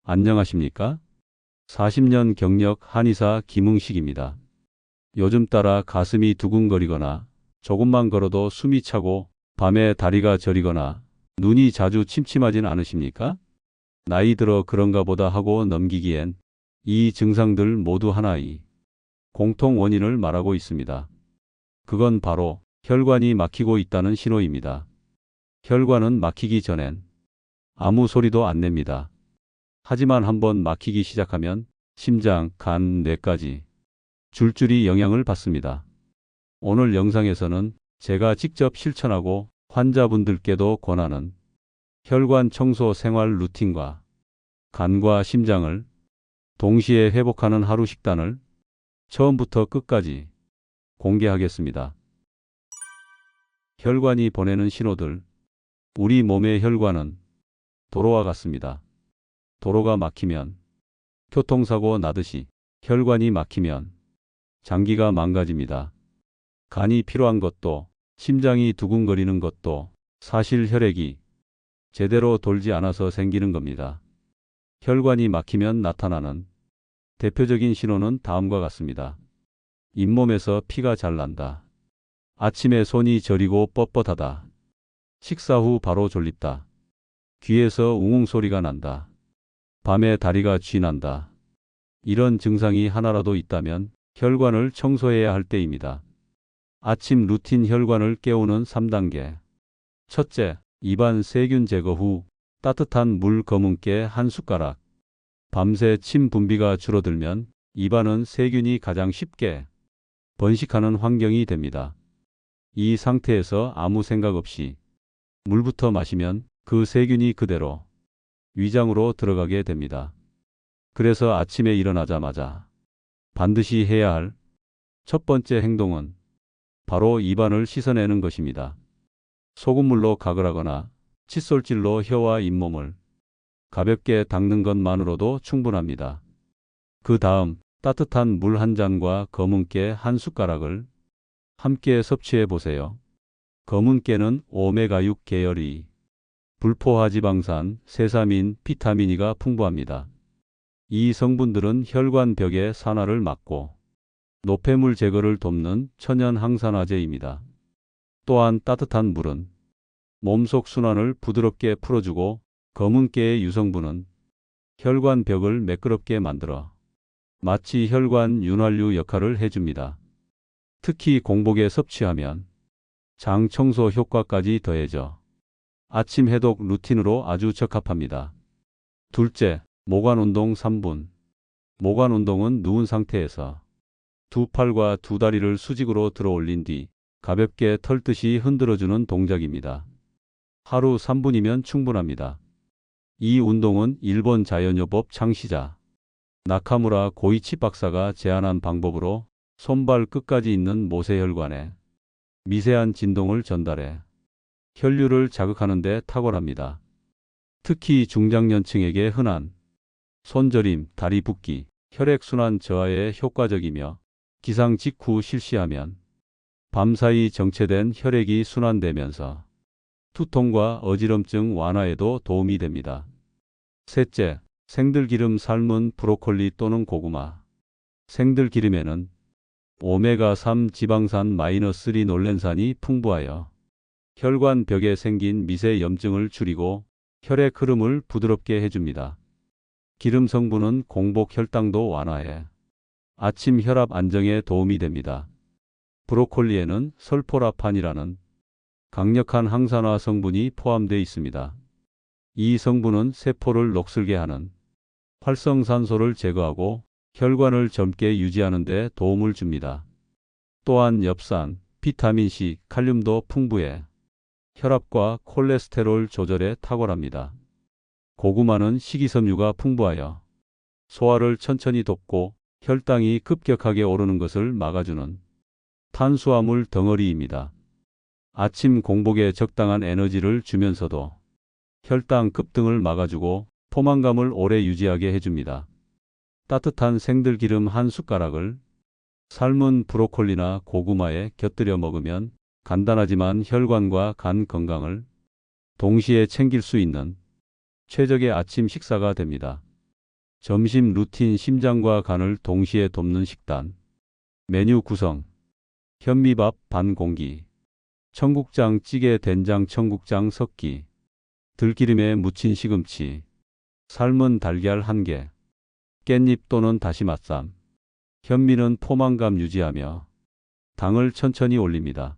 안녕하십니까? 40년 경력 한의사 김응식입니다. 요즘 따라 가슴이 두근거리거나 조금만 걸어도 숨이 차고 밤에 다리가 저리거나 눈이 자주 침침하진 않으십니까? 나이 들어 그런가 보다 하고 넘기기엔 이 증상들 모두 하나의 공통 원인을 말하고 있습니다. 그건 바로 혈관이 막히고 있다는 신호입니다. 혈관은 막히기 전엔 아무 소리도 안 냅니다. 하지만 한번 막히기 시작하면 심장, 간, 뇌까지 줄줄이 영향을 받습니다. 오늘 영상에서는 제가 직접 실천하고 환자분들께도 권하는 혈관 청소 생활 루틴과 간과 심장을 동시에 회복하는 하루 식단을 처음부터 끝까지 공개하겠습니다. 혈관이 보내는 신호들. 우리 몸의 혈관은 도로와 같습니다. 도로가 막히면 교통사고 나듯이 혈관이 막히면 장기가 망가집니다. 간이 필요한 것도 심장이 두근거리는 것도 사실 혈액이 제대로 돌지 않아서 생기는 겁니다. 혈관이 막히면 나타나는 대표적인 신호는 다음과 같습니다. 잇몸에서 피가 잘 난다. 아침에 손이 저리고 뻣뻣하다. 식사 후 바로 졸립다. 귀에서 웅웅 소리가 난다. 밤에 다리가 쥐난다. 이런 증상이 하나라도 있다면 혈관을 청소해야 할 때입니다. 아침 루틴 혈관을 깨우는 3단계. 첫째, 입안 세균 제거 후 따뜻한 물 검은깨 한 숟가락. 밤새 침 분비가 줄어들면 입안은 세균이 가장 쉽게 번식하는 환경이 됩니다. 이 상태에서 아무 생각 없이 물부터 마시면 그 세균이 그대로 위장으로 들어가게 됩니다. 그래서 아침에 일어나자마자 반드시 해야 할 첫 번째 행동은 바로 입안을 씻어내는 것입니다. 소금물로 가글하거나 칫솔질로 혀와 잇몸을 가볍게 닦는 것만으로도 충분합니다. 그 다음 따뜻한 물 한 잔과 검은깨 한 숟가락을 함께 섭취해 보세요. 검은깨는 오메가6 계열의 불포화지방산, 세사민, 비타민 E가 풍부합니다. 이 성분들은 혈관 벽의 산화를 막고 노폐물 제거를 돕는 천연 항산화제입니다. 또한 따뜻한 물은 몸속 순환을 부드럽게 풀어주고 검은깨의 유성분은 혈관 벽을 매끄럽게 만들어 마치 혈관 윤활유 역할을 해줍니다. 특히 공복에 섭취하면 장 청소 효과까지 더해져 아침 해독 루틴으로 아주 적합합니다. 둘째, 모관 운동 3분. 모관 운동은 누운 상태에서 두 팔과 두 다리를 수직으로 들어 올린 뒤 가볍게 털듯이 흔들어주는 동작입니다. 하루 3분이면 충분합니다. 이 운동은 일본 자연요법 창시자 나카무라 고이치 박사가 제안한 방법으로 손발 끝까지 있는 모세혈관에 미세한 진동을 전달해 혈류를 자극하는 데 탁월합니다. 특히 중장년층에게 흔한 손저림, 다리 붓기, 혈액순환 저하에 효과적이며 기상 직후 실시하면 밤사이 정체된 혈액이 순환되면서 두통과 어지럼증 완화에도 도움이 됩니다. 셋째, 생들기름 삶은 브로콜리 또는 고구마. 생들기름에는 오메가3 지방산 -리놀렌산이 풍부하여 혈관 벽에 생긴 미세 염증을 줄이고 혈액 흐름을 부드럽게 해줍니다. 기름 성분은 공복 혈당도 완화해 아침 혈압 안정에 도움이 됩니다. 브로콜리에는 설포라판이라는 강력한 항산화 성분이 포함되어 있습니다. 이 성분은 세포를 녹슬게 하는 활성산소를 제거하고 혈관을 젊게 유지하는 데 도움을 줍니다. 또한 엽산, 비타민C, 칼륨도 풍부해 혈압과 콜레스테롤 조절에 탁월합니다. 고구마는 식이섬유가 풍부하여 소화를 천천히 돕고 혈당이 급격하게 오르는 것을 막아주는 탄수화물 덩어리입니다. 아침 공복에 적당한 에너지를 주면서도 혈당 급등을 막아주고 포만감을 오래 유지하게 해줍니다. 따뜻한 생들기름 한 숟가락을 삶은 브로콜리나 고구마에 곁들여 먹으면 간단하지만 혈관과 간 건강을 동시에 챙길 수 있는 최적의 아침 식사가 됩니다. 점심 루틴 심장과 간을 동시에 돕는 식단. 메뉴 구성. 현미밥 반 공기. 청국장 찌개 된장 청국장 섞기. 들기름에 무친 시금치. 삶은 달걀 1개. 깻잎 또는 다시마쌈. 현미는 포만감 유지하며 당을 천천히 올립니다.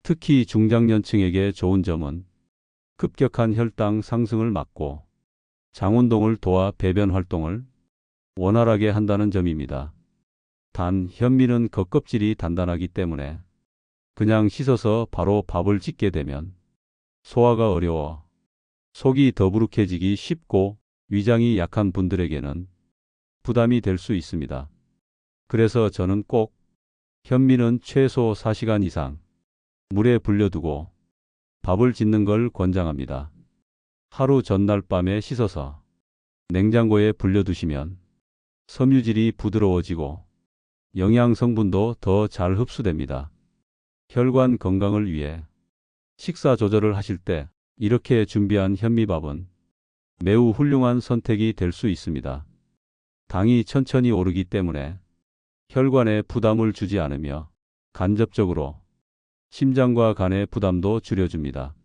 특히 중장년층에게 좋은 점은 급격한 혈당 상승을 막고 장운동을 도와 배변 활동을 원활하게 한다는 점입니다. 단 현미는 겉껍질이 단단하기 때문에 그냥 씻어서 바로 밥을 짓게 되면 소화가 어려워 속이 더부룩해지기 쉽고 위장이 약한 분들에게는 부담이 될 수 있습니다. 그래서 저는 꼭 현미는 최소 4시간 이상 물에 불려두고 밥을 짓는 걸 권장합니다. 하루 전날 밤에 씻어서 냉장고에 불려두시면 섬유질이 부드러워지고 영양 성분도 더 잘 흡수됩니다. 혈관 건강을 위해 식사 조절을 하실 때 이렇게 준비한 현미밥은 매우 훌륭한 선택이 될 수 있습니다. 당이 천천히 오르기 때문에 혈관에 부담을 주지 않으며 간접적으로 심장과 간의 부담도 줄여줍니다.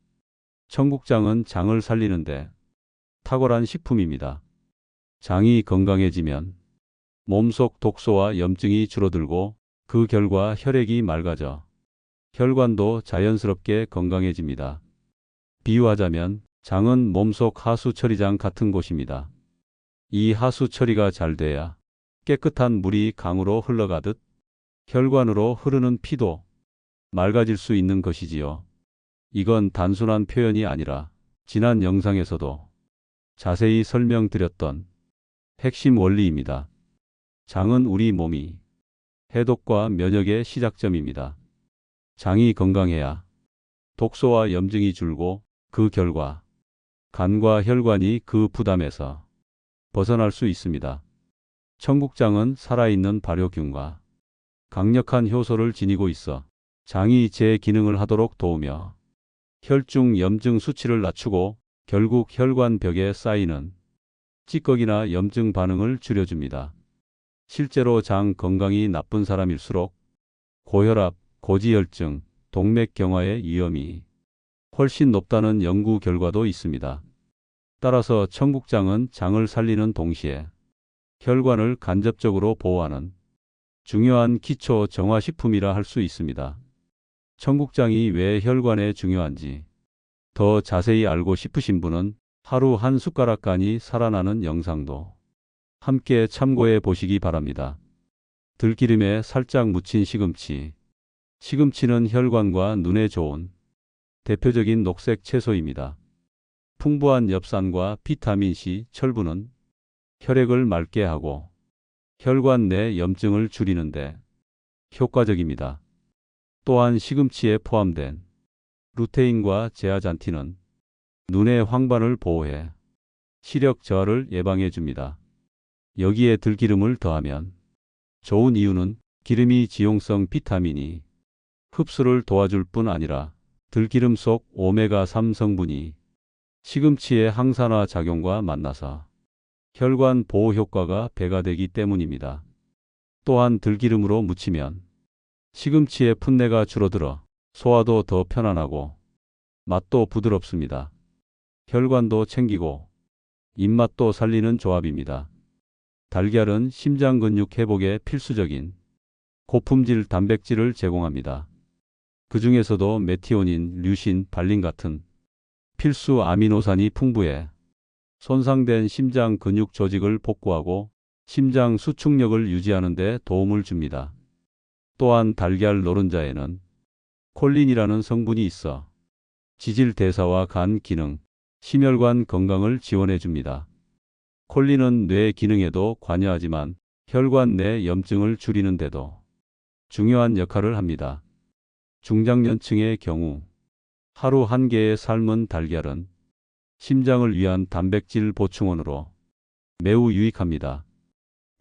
청국장은 장을 살리는데 탁월한 식품입니다. 장이 건강해지면 몸속 독소와 염증이 줄어들고 그 결과 혈액이 맑아져 혈관도 자연스럽게 건강해집니다. 비유하자면 장은 몸속 하수 처리장 같은 곳입니다. 이 하수 처리가 잘 돼야 깨끗한 물이 강으로 흘러가듯 혈관으로 흐르는 피도 맑아질 수 있는 것이지요. 이건 단순한 표현이 아니라 지난 영상에서도 자세히 설명드렸던 핵심 원리입니다. 장은 우리 몸이 해독과 면역의 시작점입니다. 장이 건강해야 독소와 염증이 줄고 그 결과 간과 혈관이 그 부담에서 벗어날 수 있습니다. 청국장은 살아있는 발효균과 강력한 효소를 지니고 있어 장이 제 기능을 하도록 도우며 혈중 염증 수치를 낮추고 결국 혈관 벽에 쌓이는 찌꺼기나 염증 반응을 줄여줍니다. 실제로 장 건강이 나쁜 사람일수록 고혈압, 고지혈증, 동맥경화의 위험이 훨씬 높다는 연구 결과도 있습니다. 따라서 청국장은 장을 살리는 동시에 혈관을 간접적으로 보호하는 중요한 기초 정화식품이라 할 수 있습니다. 청국장이 왜 혈관에 중요한지 더 자세히 알고 싶으신 분은 하루 한 숟가락 간이 살아나는 영상도 함께 참고해 보시기 바랍니다. 들기름에 살짝 묻힌 시금치. 시금치는 혈관과 눈에 좋은 대표적인 녹색 채소입니다. 풍부한 엽산과 비타민C, 철분은 혈액을 맑게 하고 혈관 내 염증을 줄이는데 효과적입니다. 또한 시금치에 포함된 루테인과 제아잔틴은 눈의 황반을 보호해 시력 저하를 예방해 줍니다. 여기에 들기름을 더하면 좋은 이유는 기름이 지용성 비타민이 흡수를 도와줄 뿐 아니라 들기름 속 오메가3 성분이 시금치의 항산화 작용과 만나서 혈관 보호 효과가 배가 되기 때문입니다. 또한 들기름으로 무치면 시금치의 풋내가 줄어들어 소화도 더 편안하고 맛도 부드럽습니다. 혈관도 챙기고 입맛도 살리는 조합입니다. 달걀은 심장 근육 회복에 필수적인 고품질 단백질을 제공합니다. 그 중에서도 메티오닌, 류신, 발린 같은 필수 아미노산이 풍부해 손상된 심장 근육 조직을 복구하고 심장 수축력을 유지하는 데 도움을 줍니다. 또한 달걀 노른자에는 콜린이라는 성분이 있어 지질 대사와 간 기능, 심혈관 건강을 지원해 줍니다. 콜린은 뇌 기능에도 관여하지만 혈관 내 염증을 줄이는 데도 중요한 역할을 합니다. 중장년층의 경우 하루 한 개의 삶은 달걀은 심장을 위한 단백질 보충원으로 매우 유익합니다.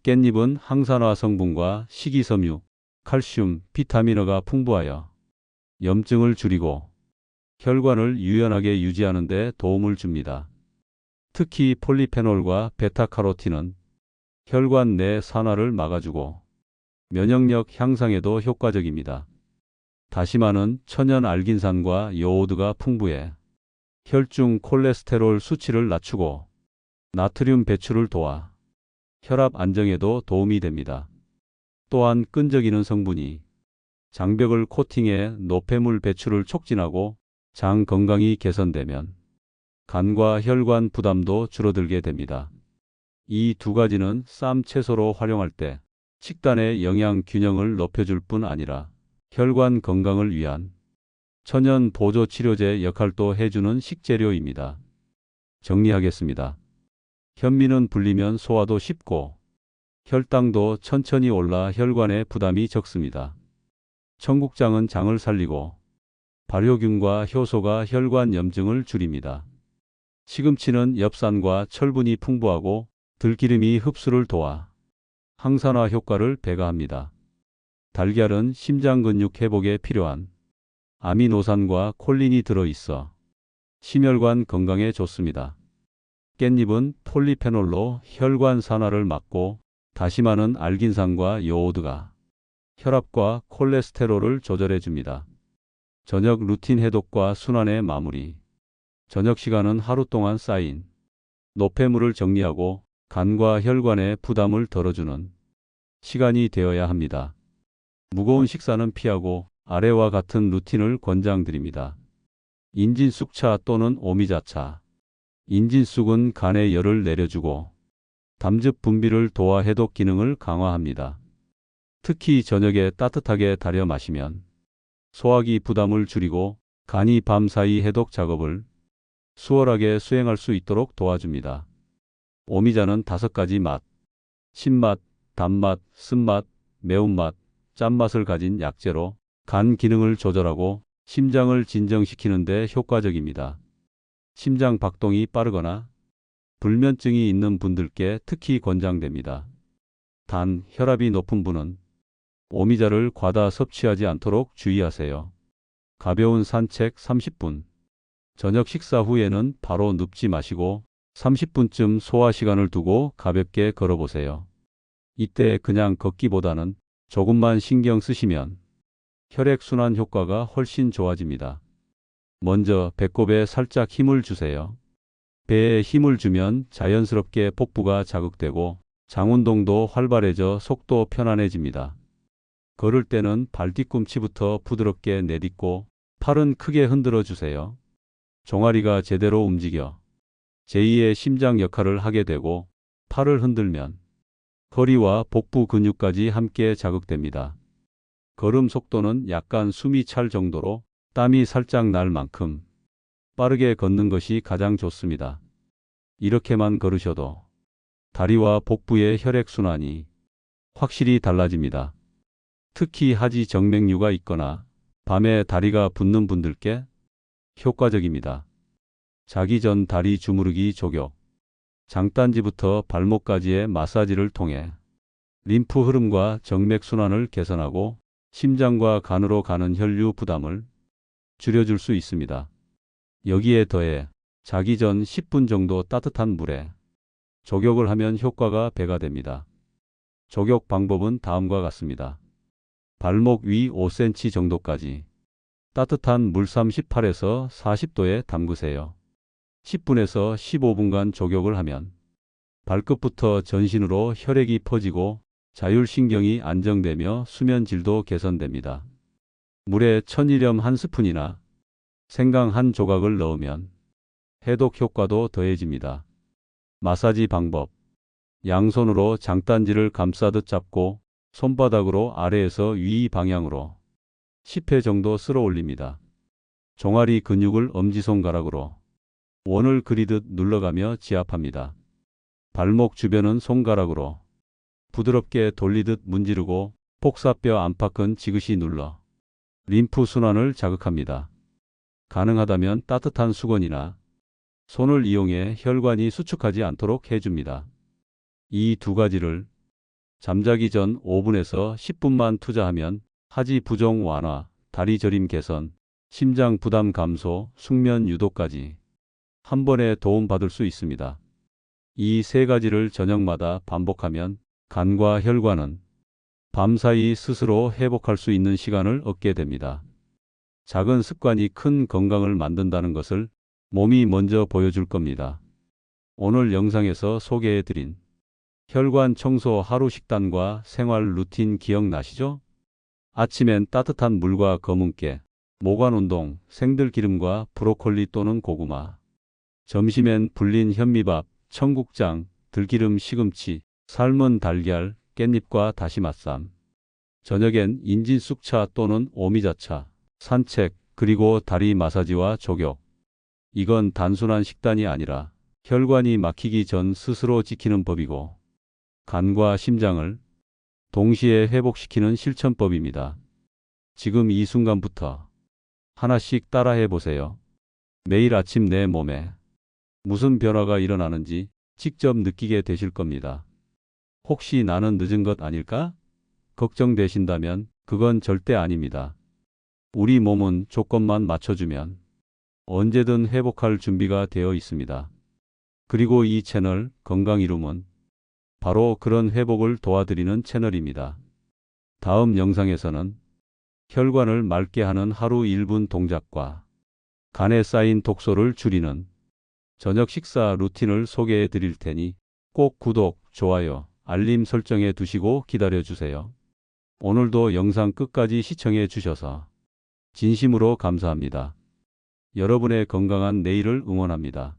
깻잎은 항산화 성분과 식이섬유, 칼슘, 비타민어가 풍부하여 염증을 줄이고 혈관을 유연하게 유지하는 데 도움을 줍니다. 특히 폴리페놀과 베타카로틴은 혈관 내 산화를 막아주고 면역력 향상에도 효과적입니다. 다시마는 천연 알긴산과 요오드가 풍부해 혈중 콜레스테롤 수치를 낮추고 나트륨 배출을 도와 혈압 안정에도 도움이 됩니다. 또한 끈적이는 성분이 장벽을 코팅해 노폐물 배출을 촉진하고 장 건강이 개선되면 간과 혈관 부담도 줄어들게 됩니다. 이 두 가지는 쌈 채소로 활용할 때 식단의 영양 균형을 높여줄 뿐 아니라 혈관 건강을 위한 천연 보조 치료제 역할도 해주는 식재료입니다. 정리하겠습니다. 현미는 불리면 소화도 쉽고 혈당도 천천히 올라 혈관에 부담이 적습니다. 청국장은 장을 살리고 발효균과 효소가 혈관 염증을 줄입니다. 시금치는 엽산과 철분이 풍부하고 들기름이 흡수를 도와 항산화 효과를 배가합니다. 달걀은 심장 근육 회복에 필요한 아미노산과 콜린이 들어있어 심혈관 건강에 좋습니다. 깻잎은 폴리페놀로 혈관 산화를 막고 다시마는 알긴산과 요오드가 혈압과 콜레스테롤을 조절해 줍니다. 저녁 루틴 해독과 순환의 마무리. 저녁 시간은 하루 동안 쌓인 노폐물을 정리하고 간과 혈관의 부담을 덜어주는 시간이 되어야 합니다. 무거운 식사는 피하고 아래와 같은 루틴을 권장드립니다. 인진쑥차 또는 오미자차. 인진쑥은 간의 열을 내려주고 담즙 분비를 도와 해독 기능을 강화합니다. 특히 저녁에 따뜻하게 달여 마시면 소화기 부담을 줄이고 간이 밤사이 해독 작업을 수월하게 수행할 수 있도록 도와줍니다. 오미자는 5가지 맛, 신맛, 단맛, 쓴맛, 매운맛, 짠맛을 가진 약재로 간 기능을 조절하고 심장을 진정시키는 데 효과적입니다. 심장 박동이 빠르거나 불면증이 있는 분들께 특히 권장됩니다. 단, 혈압이 높은 분은 오미자를 과다 섭취하지 않도록 주의하세요. 가벼운 산책 30분. 저녁 식사 후에는 바로 눕지 마시고 30분쯤 소화 시간을 두고 가볍게 걸어보세요. 이때 그냥 걷기보다는 조금만 신경 쓰시면 혈액순환 효과가 훨씬 좋아집니다. 먼저 배꼽에 살짝 힘을 주세요. 배에 힘을 주면 자연스럽게 복부가 자극되고 장운동도 활발해져 속도 편안해집니다. 걸을 때는 발 뒤꿈치부터 부드럽게 내딛고 팔은 크게 흔들어 주세요. 종아리가 제대로 움직여 제2의 심장 역할을 하게 되고 팔을 흔들면 허리와 복부 근육까지 함께 자극됩니다. 걸음 속도는 약간 숨이 찰 정도로 땀이 살짝 날 만큼 빠르게 걷는 것이 가장 좋습니다. 이렇게만 걸으셔도 다리와 복부의 혈액순환이 확실히 달라집니다. 특히 하지 정맥류가 있거나 밤에 다리가 붓는 분들께 효과적입니다. 자기 전 다리 주무르기 조격. 장딴지부터 발목까지의 마사지를 통해 림프 흐름과 정맥 순환을 개선하고 심장과 간으로 가는 혈류 부담을 줄여줄 수 있습니다. 여기에 더해 자기 전 10분 정도 따뜻한 물에 조격을 하면 효과가 배가 됩니다. 조격 방법은 다음과 같습니다. 발목 위 5cm 정도까지 따뜻한 물 38에서 40도에 담그세요. 10분에서 15분간 조격을 하면 발끝부터 전신으로 혈액이 퍼지고 자율신경이 안정되며 수면 질도 개선됩니다. 물에 천일염 1스푼이나 생강 1조각을 넣으면 해독 효과도 더해집니다. 마사지 방법. 양손으로 장딴지를 감싸듯 잡고 손바닥으로 아래에서 위 방향으로 10회 정도 쓸어 올립니다. 종아리 근육을 엄지손가락으로 원을 그리듯 눌러가며 지압합니다. 발목 주변은 손가락으로 부드럽게 돌리듯 문지르고 폭사뼈 안팎은 지그시 눌러 림프 순환을 자극합니다. 가능하다면 따뜻한 수건이나 손을 이용해 혈관이 수축하지 않도록 해줍니다. 이 두 가지를 잠자기 전 5분에서 10분만 투자하면 하지 부종 완화, 다리 저림 개선, 심장 부담 감소, 숙면 유도까지 한 번에 도움 받을 수 있습니다. 이 세 가지를 저녁마다 반복하면 간과 혈관은 밤사이 스스로 회복할 수 있는 시간을 얻게 됩니다. 작은 습관이 큰 건강을 만든다는 것을 몸이 먼저 보여줄 겁니다. 오늘 영상에서 소개해드린 혈관 청소 하루 식단과 생활 루틴 기억나시죠? 아침엔 따뜻한 물과 검은깨, 모관 운동, 생들기름과 브로콜리 또는 고구마. 점심엔 불린 현미밥, 청국장, 들기름 시금치, 삶은 달걀, 깻잎과 다시마쌈. 저녁엔 인진쑥차 또는 오미자차, 산책, 그리고 다리 마사지와 족욕. 이건 단순한 식단이 아니라 혈관이 막히기 전 스스로 지키는 법이고 간과 심장을 동시에 회복시키는 실천법입니다. 지금 이 순간부터 하나씩 따라해 보세요. 매일 아침 내 몸에 무슨 변화가 일어나는지 직접 느끼게 되실 겁니다. 혹시 나는 늦은 것 아닐까? 걱정되신다면 그건 절대 아닙니다. 우리 몸은 조건만 맞춰주면 언제든 회복할 준비가 되어 있습니다. 그리고 이 채널 건강 이룸은 바로 그런 회복을 도와드리는 채널입니다. 다음 영상에서는 혈관을 맑게 하는 하루 1분 동작과 간에 쌓인 독소를 줄이는 저녁 식사 루틴을 소개해 드릴 테니 꼭 구독, 좋아요, 알림 설정해 두시고 기다려 주세요. 오늘도 영상 끝까지 시청해 주셔서 진심으로 감사합니다. 여러분의 건강한 내일을 응원합니다.